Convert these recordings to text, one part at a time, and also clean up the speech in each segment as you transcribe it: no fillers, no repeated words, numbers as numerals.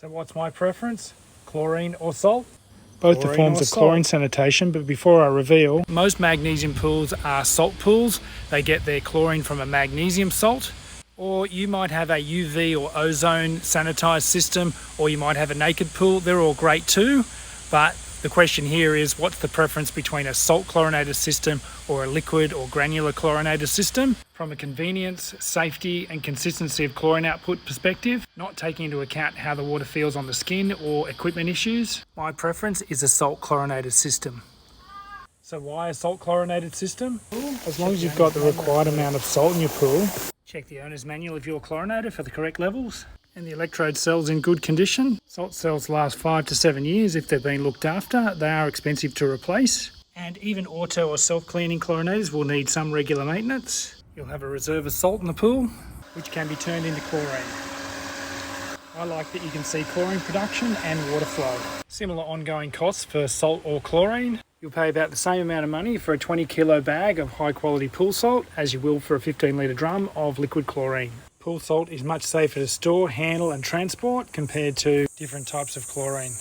So what's my preference? Chlorine or salt? Both the forms of chlorine sanitation, but before I reveal, most magnesium pools are salt pools. They get their chlorine from a magnesium salt. Or you might have a UV or ozone sanitized system, or you might have a naked pool. They're all great too, but the question here is, what's the preference between a salt chlorinated system or a liquid or granular chlorinated system? From a convenience, safety and consistency of chlorine output perspective, not taking into account how the water feels on the skin or equipment issues, my preference is a salt chlorinated system. So why a salt chlorinated system? as long as you've got the required amount of salt in your pool, Check the owner's manual of your chlorinator for the correct levels. And the electrode cell's in good condition. Salt cells last 5 to 7 years if they've been looked after. They are expensive to replace. And even auto or self-cleaning chlorinators will need some regular maintenance. You'll have a reserve of salt in the pool, which can be turned into chlorine. I like that you can see chlorine production and water flow. Similar ongoing costs for salt or chlorine. You'll pay about the same amount of money for a 20 kilo bag of high quality pool salt as you will for a 15 litre drum of liquid chlorine. Pool salt is much safer to store, handle and transport compared to different types of chlorine.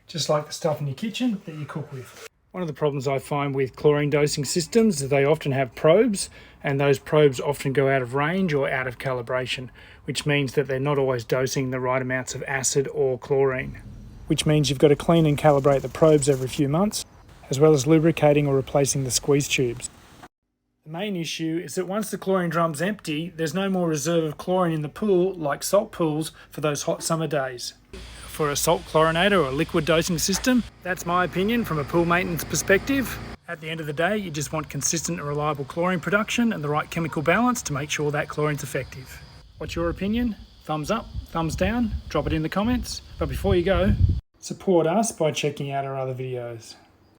Just like the stuff in your kitchen that you cook with. One of the problems I find with chlorine dosing systems is they often have probes, and those probes often go out of range or out of calibration, which means that they're not always dosing the right amounts of acid or chlorine. Which means you've got to clean and calibrate the probes every few months, as well as lubricating or replacing the squeeze tubes. The main issue is that once the chlorine drum's empty, there's no more reserve of chlorine in the pool like salt pools for those hot summer days. For a salt chlorinator or a liquid dosing system, that's my opinion from a pool maintenance perspective. At the end of the day, you just want consistent and reliable chlorine production and the right chemical balance to make sure that chlorine's effective. What's your opinion? Thumbs up, thumbs down, drop it in the comments. But before you go, support us by checking out our other videos.